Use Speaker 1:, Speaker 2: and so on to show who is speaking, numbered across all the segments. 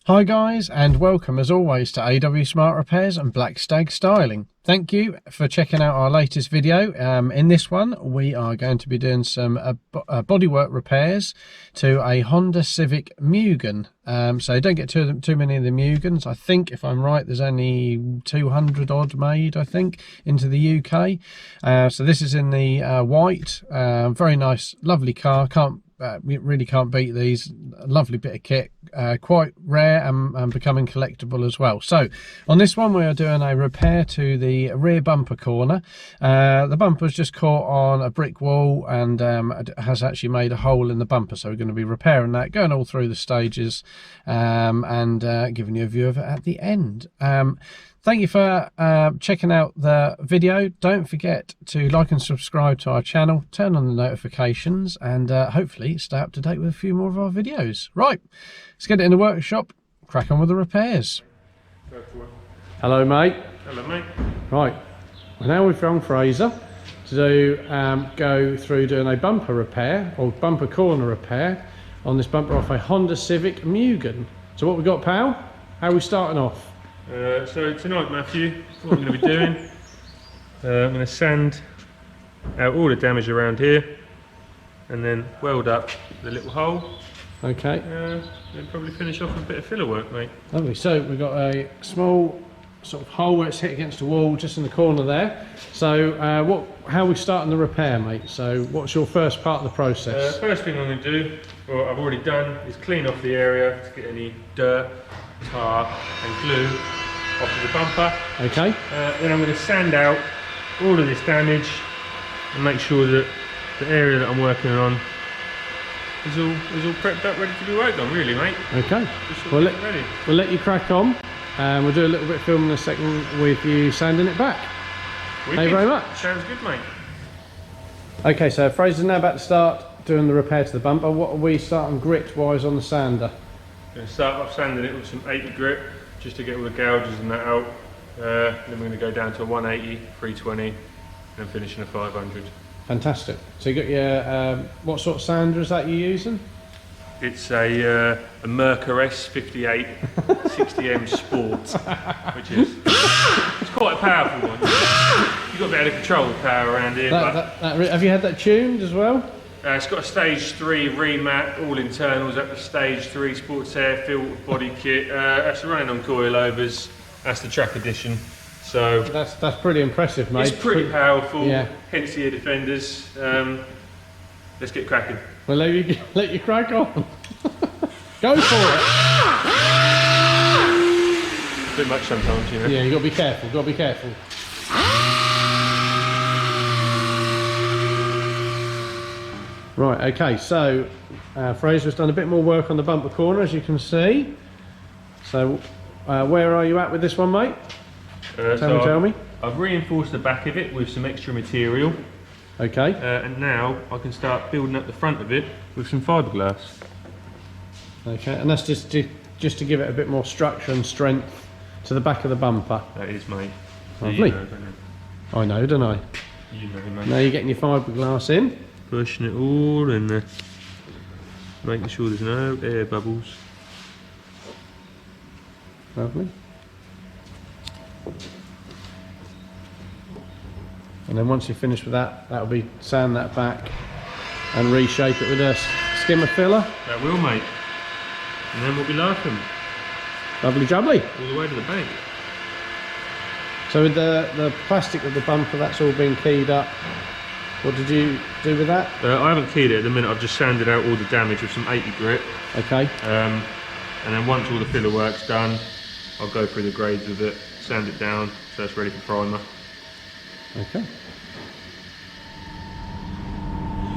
Speaker 1: Hi guys, and welcome as always to AW Smart Repairs and Black Stag Styling. Thank you for checking out our latest video. In this one we are going to be doing some bodywork repairs to a Honda Civic Mugen. So don't get too many of the Mugens. I think, if I'm right, there's only 200 odd made, I think, into the UK. So this is in the white. Very nice, lovely car. Really can't beat these. A lovely bit of kit, quite rare and becoming collectible as well. So on this one we are doing a repair to the rear bumper corner. The bumper's just caught on a brick wall and has actually made a hole in the bumper, so we're going to be repairing that, going all through the stages, and giving you a view of it at the end. Thank you for checking out the video. Don't forget to like and subscribe to our channel, turn on the notifications, and hopefully stay up to date with a few more of our videos. Right, let's get it in the workshop, crack on with the repairs. Hello mate.
Speaker 2: Hello mate.
Speaker 1: Right, well, now we've found Fraser to go through doing a bumper repair, or bumper corner repair, on this bumper off a Honda Civic Mugen. So what we got, pal? How are we starting off?
Speaker 2: So tonight, Matthew, what I'm going to be doing, I'm going to sand out all the damage around here and then weld up the little hole.
Speaker 1: Okay.
Speaker 2: Then probably finish off with a bit of filler work, mate.
Speaker 1: Lovely. So we've got a small sort of hole where it's hit against the wall, just in the corner there. So how are we starting the repair, mate? So what's your first part of the process?
Speaker 2: First thing I'm going to do, what I've already done, is clean off the area to get any dirt, tar and glue off of the bumper.
Speaker 1: Okay.
Speaker 2: Then I'm going to sand out all of this damage and make sure that the area that I'm working on is all prepped up, ready to be worked on, really, mate.
Speaker 1: Okay.
Speaker 2: We'll
Speaker 1: let you crack on, and we'll do a little bit of filming in a second with you sanding it back.
Speaker 2: Wicked.
Speaker 1: Thank you very much.
Speaker 2: Sounds good, mate.
Speaker 1: Okay, so Fraser's now about to start doing the repair to the bumper. What are we starting grit-wise on the sander?
Speaker 2: Going to start off sanding it with some 80 grit just to get all the gouges and that out. Then we're going to go down to a 180, 320, and then finishing a 500.
Speaker 1: Fantastic. So you got your what sort of sander is that you're using?
Speaker 2: It's a Merkur S58 60M Sport, which is it's quite a powerful one. You've got to be able to control the power around here.
Speaker 1: Have you had that tuned as well?
Speaker 2: It's got a stage 3 remat, all internals up to stage 3 sports air filter body kit. That's running on coilovers. That's the track edition. So
Speaker 1: that's pretty impressive, mate.
Speaker 2: It's pretty powerful.
Speaker 1: Yeah.
Speaker 2: Hence the defenders. Let's get cracking.
Speaker 1: Well, let you crack on. Go for it.
Speaker 2: A bit much sometimes, you know.
Speaker 1: Yeah, you got to be careful. Got to be careful. Right, okay, so Fraser's done a bit more work on the bumper corner, as you can see. So where are you at with this one, mate? Tell me.
Speaker 2: I've reinforced the back of it with some extra material.
Speaker 1: Okay.
Speaker 2: And now I can start building up the front of it with some fiberglass.
Speaker 1: Okay, and that's just to give it a bit more structure and strength to the back of the bumper.
Speaker 2: That is, mate.
Speaker 1: Lovely.
Speaker 2: You know, don't you?
Speaker 1: I know, don't I?
Speaker 2: You know, mate.
Speaker 1: Now you're getting your fiberglass in.
Speaker 2: Pushing it all in there, making sure there's no air bubbles.
Speaker 1: Lovely. And then once you're finished with that, that'll be sand that back and reshape it with a skimmer filler.
Speaker 2: That will, mate. And then we'll be laughing.
Speaker 1: Lovely jubbly.
Speaker 2: All the way to the bank.
Speaker 1: So with the plastic of the bumper, that's all been keyed up. What did you do with that?
Speaker 2: I haven't keyed it at the minute. I've just sanded out all the damage with some 80 grit.
Speaker 1: Okay.
Speaker 2: And then once all the filler work's done, I'll go through the grades with it, sand it down, so it's ready for primer.
Speaker 1: Okay.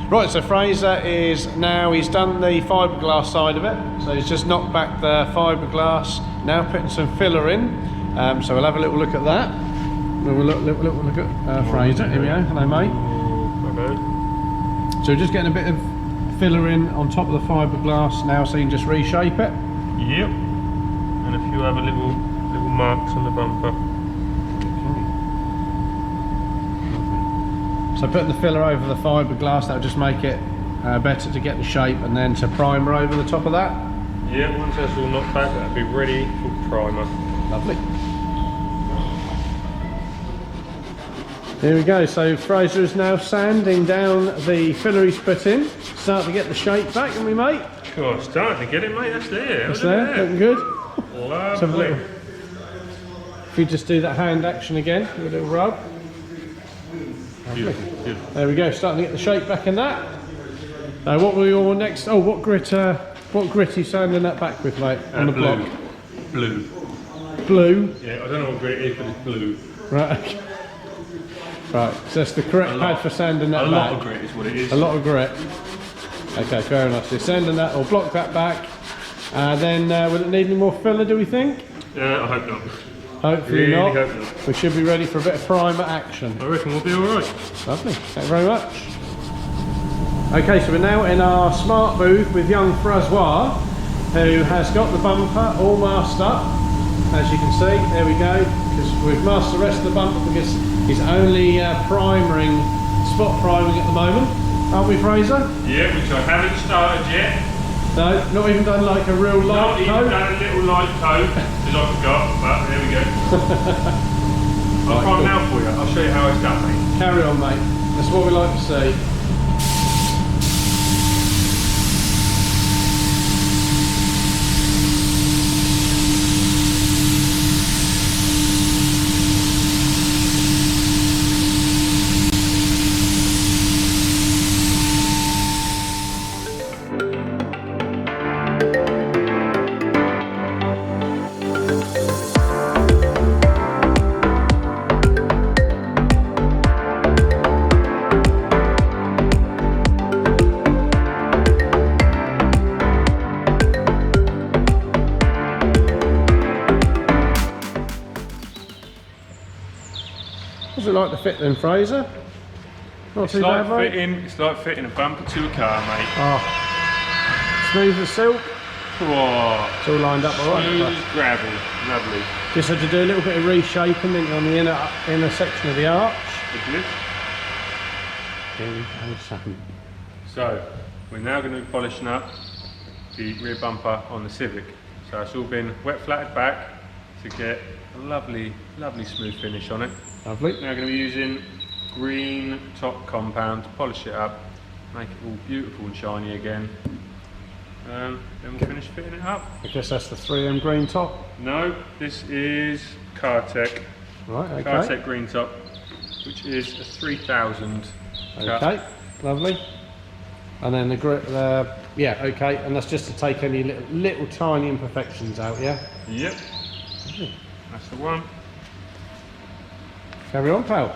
Speaker 1: Right, so Fraser he's done the fiberglass side of it. So he's just knocked back the fiberglass, now putting some filler in. So we'll have a little look at that. We'll look at Fraser. Here we go. Hello, mate. So we're just getting a bit of filler in on top of the fiberglass now, so you can just reshape it.
Speaker 2: Yep. And a few other little marks on the bumper.
Speaker 1: So putting the filler over the fiberglass, that'll just make it better to get the shape, and then to primer over the top of that.
Speaker 2: Yeah, once that's all knocked back, that'll be ready for primer.
Speaker 1: Lovely. Here we go, so Fraser is now sanding down the filler he's put in. Starting to get the shape back, haven't we, mate?
Speaker 2: Cool, starting to get it, mate. That's there.
Speaker 1: That's there, looking good.
Speaker 2: Lovely.
Speaker 1: So if you just do that hand action again, with a little rub.
Speaker 2: Beautiful, beautiful.
Speaker 1: There we go, starting to get the shape back in that. What will you want next? Oh, what grit are you sanding that back with, mate? On the
Speaker 2: blue.
Speaker 1: block?
Speaker 2: Blue.
Speaker 1: Blue?
Speaker 2: Yeah, I don't know what grit it is, but it's blue.
Speaker 1: Right, okay. Right, so that's the correct pad for sanding that back.
Speaker 2: A lot of grit is what it is.
Speaker 1: A lot of grit. Okay, fair enough. So you're sanding that, or block that back. Then will it need any more filler, do we think?
Speaker 2: I hope not.
Speaker 1: Hopefully
Speaker 2: really
Speaker 1: not.
Speaker 2: Hope not.
Speaker 1: We should be ready for a bit of primer action.
Speaker 2: I reckon we'll be alright.
Speaker 1: Lovely, thank you very much. Okay, so we're now in our smart booth with young Francois, who has got the bumper all masked up. As you can see, there we go, because we've masked the rest of the bumper because he's only spot priming at the moment, aren't we, Fraser?
Speaker 2: Yeah, which I haven't started yet.
Speaker 1: No, not even done like a real light coat?
Speaker 2: Not even done a little light coat, because I forgot, but there we go. I'll prime now for you, I'll show you how it's done, mate.
Speaker 1: Carry on, mate, that's what we like to see. What's it like to fit then, Fraser? Not too bad, mate?
Speaker 2: It's like fitting a bumper to a car, mate.
Speaker 1: Oh, smooth as silk.
Speaker 2: Whoa.
Speaker 1: It's all lined up all right.
Speaker 2: Smooth as gravel, lovely.
Speaker 1: Just had to do a little bit of reshaping on the inner section of the arch.
Speaker 2: Here
Speaker 1: we go, son.
Speaker 2: So, we're now going to be polishing up the rear bumper on the Civic. So it's all been wet flatted back to get a lovely, lovely smooth finish on it.
Speaker 1: Lovely.
Speaker 2: Now we're going to be using green top compound to polish it up, make it all beautiful and shiny again. Then we'll finish fitting it up.
Speaker 1: I guess that's the 3M green top.
Speaker 2: No, this is Cartec.
Speaker 1: Right, okay.
Speaker 2: Cartec green top, which is a 3000 cut.
Speaker 1: Okay, lovely. And then the grit, yeah, okay. And that's just to take any little tiny imperfections out, yeah?
Speaker 2: Yep. That's the one.
Speaker 1: Carry on, pal.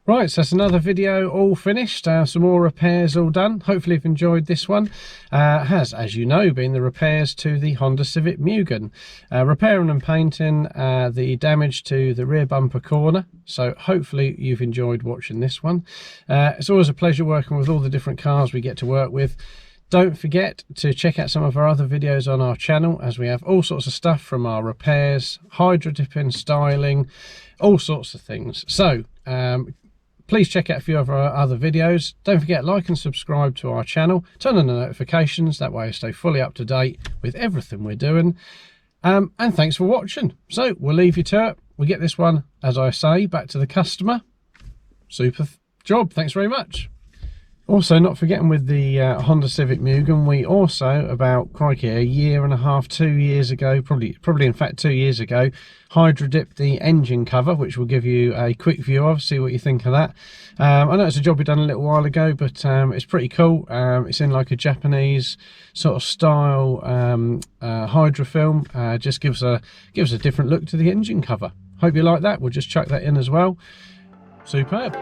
Speaker 1: Right, so that's another video all finished, some more repairs all done. Hopefully you've enjoyed this one. Has, as you know, been the repairs to the Honda Civic Mugen. Repairing and painting the damage to the rear bumper corner. So hopefully you've enjoyed watching this one. It's always a pleasure working with all the different cars we get to work with. Don't forget to check out some of our other videos on our channel, as we have all sorts of stuff from our repairs, hydro dipping, styling, all sorts of things. So please check out a few of our other videos. Don't forget, like and subscribe to our channel. Turn on the notifications, that way you stay fully up to date with everything we're doing. And thanks for watching. So we'll leave you to it. We get this one, as I say, back to the customer. Super job. Thanks very much. Also, not forgetting with the Honda Civic Mugen, we also, about, crikey, a year and a half, 2 years ago, probably in fact 2 years ago, hydro dipped the engine cover, which will give you a quick view of, see what you think of that. I know it's a job we done a little while ago, but it's pretty cool. It's in like a Japanese sort of style hydro film. Just gives a different look to the engine cover. Hope you like that. We'll just chuck that in as well. Superb.